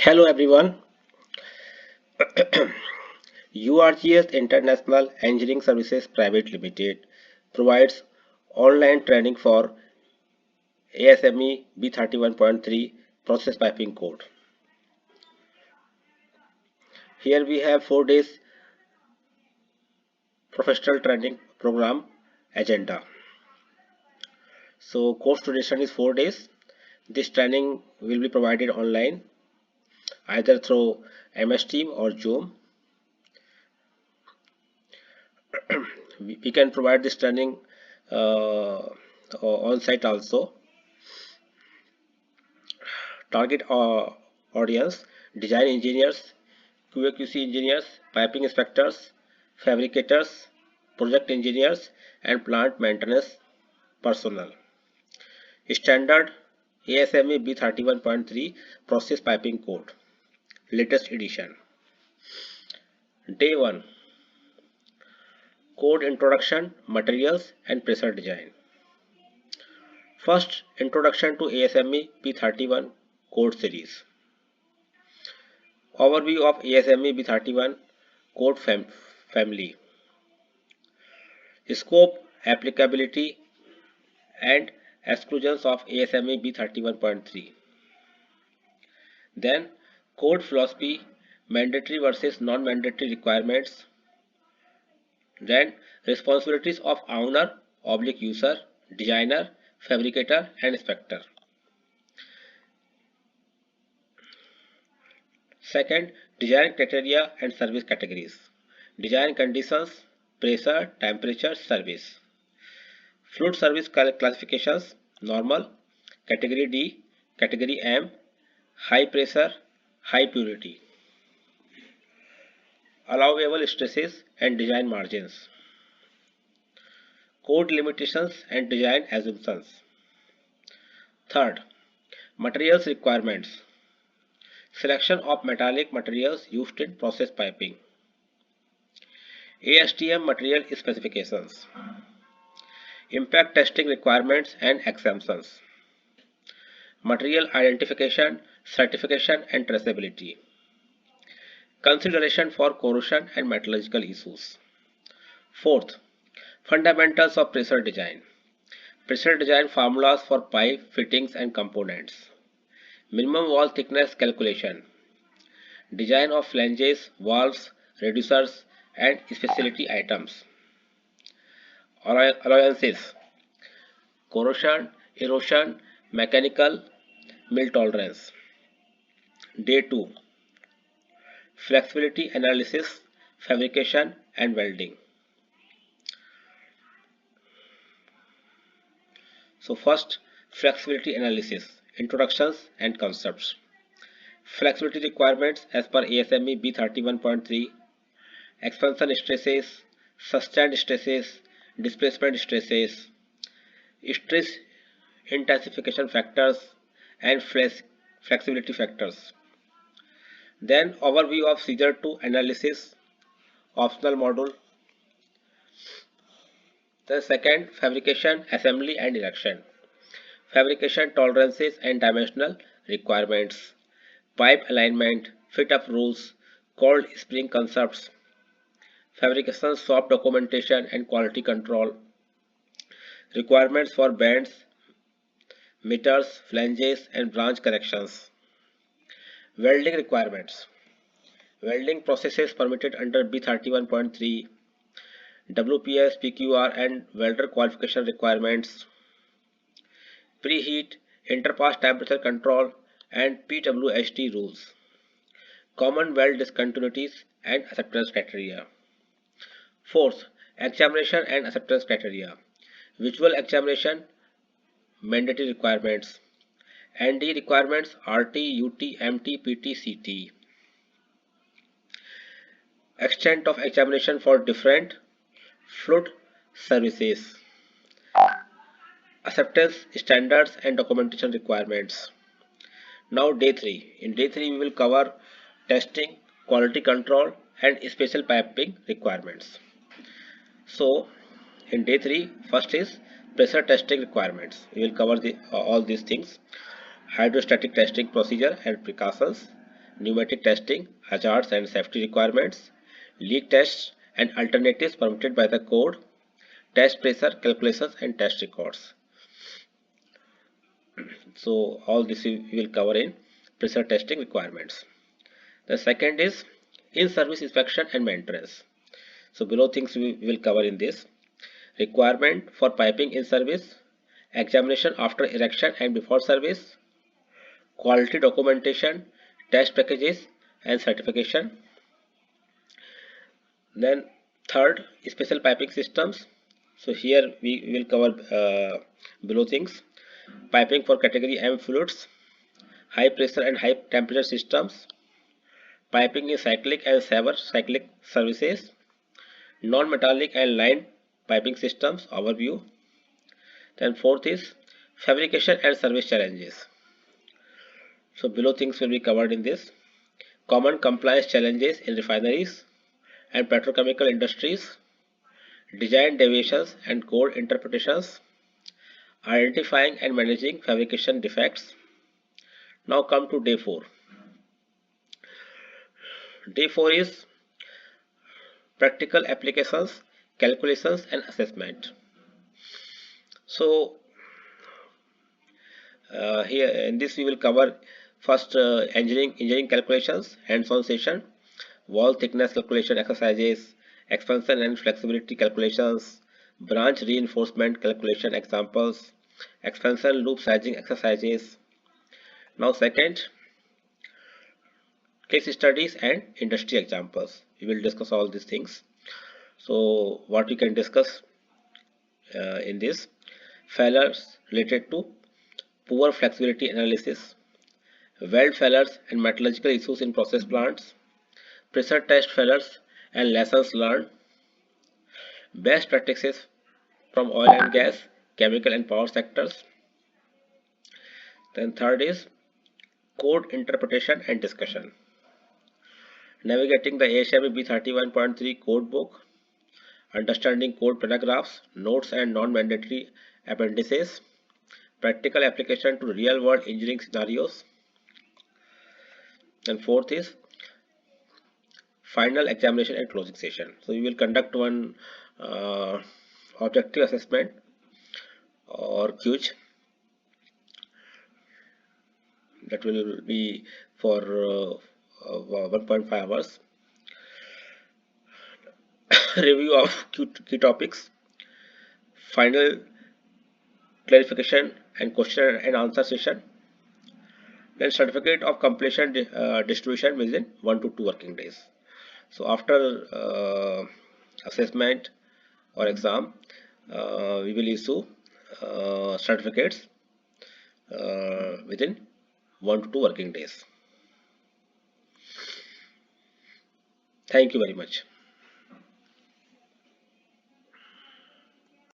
Hello everyone. URGS International Engineering Services Private Limited provides online training for ASME B31.3 process piping code. Here we have 4 days professional training program agenda. So course duration is 4 days. This training will be provided online either through MS Team or Zoom. We can provide this training on site also. Target audience: design engineers, QA/QC engineers, piping inspectors, fabricators, project engineers, and plant maintenance personnel. Standard ASME B31.3 process piping code, latest edition. Day 1: code introduction, materials, and pressure design. First, introduction to ASME B31 code series. Overview of ASME B31 code family. Scope, applicability, and exclusions of ASME B31.3. Then, code philosophy, mandatory versus non-mandatory requirements. Then, responsibilities of owner, user, designer, fabricator, and inspector. Second, design criteria and service categories. Design conditions: pressure, temperature, service. Fluid service classifications: normal, category D, category M, high pressure, high purity. Allowable stresses and design margins. Code limitations and design assumptions. Third, materials requirements. Selection of metallic materials used in process piping. ASTM material specifications. Impact testing requirements and exemptions. Material identification, certification, and traceability. Consideration for corrosion and metallurgical issues. Fourth, fundamentals of pressure design. Pressure design formulas for pipe, fittings, and components. Minimum wall thickness calculation. Design of flanges, valves, reducers, and specialty items. Allowances: corrosion, erosion, mechanical, mill tolerance. Day 2: flexibility analysis, fabrication, and welding. So first, flexibility analysis, introductions and concepts. Flexibility requirements as per ASME B31.3: expansion stresses, sustained stresses, displacement stresses, stress intensification factors, and flexibility factors. Then overview of Seizure 2 analysis, optional module. The second, fabrication, assembly and erection. Fabrication tolerances and dimensional requirements. Pipe alignment, fit up rules, cold spring concepts. Fabrication shop documentation and quality control. Requirements for bands, meters, flanges, and branch corrections. Welding requirements. Welding processes permitted under B31.3, WPS, PQR, and welder qualification requirements. Preheat, interpass temperature control, and PWHT rules. Common weld discontinuities and acceptance criteria. Fourth, examination and acceptance criteria. Visual examination, mandatory requirements. ND requirements: RT, UT, MT, PT, CT. Extent of examination for different fluid services. Acceptance standards and documentation requirements. Now day 3. In day 3 we will cover testing, quality control, and special piping requirements. So in day 3, first is pressure testing requirements. We will cover all these things: hydrostatic testing procedure and precautions, pneumatic testing, hazards and safety requirements, leak tests and alternatives permitted by the code, test pressure calculations and test records. So all this we will cover in pressure testing requirements. The second is in-service inspection and maintenance. So below things we will cover in this: requirement for piping in service, examination after erection and before service, quality documentation, test packages and certification. Then third, special piping systems. So here we will cover below things: piping for category M fluids, high pressure and high temperature systems, piping in cyclic and sewer cyclic services, non-metallic and line piping systems overview. Then fourth is fabrication and service challenges. So below things will be covered in this: common compliance challenges in refineries and petrochemical industries, design deviations and code interpretations, identifying and managing fabrication defects. Now come to day 4. Day 4 is practical applications, calculations and assessment. So here in this we will cover first engineering calculations, hands-on session, wall thickness calculation exercises, expansion and flexibility calculations, branch reinforcement calculation examples, expansion loop sizing exercises. Now second, case studies and industry examples. We will discuss all these things. So what we can discuss in this: failures related to poor flexibility analysis, weld failures and metallurgical issues in process plants, pressure test failures and lessons learned, best practices from oil and gas, chemical and power sectors. Then third is code interpretation and discussion, navigating the ASME B31.3 code book, understanding code paragraphs, notes and non-mandatory appendices, practical application to real-world engineering scenarios. And fourth is final examination and closing session. So we will conduct one objective assessment or quiz that will be for 1.5 hours. Review of key topics, final clarification and question and answer session, then certificate of completion distribution within 1 to 2 working days. So after assessment or exam, we will issue certificates within 1 to 2 working days. Thank you very much.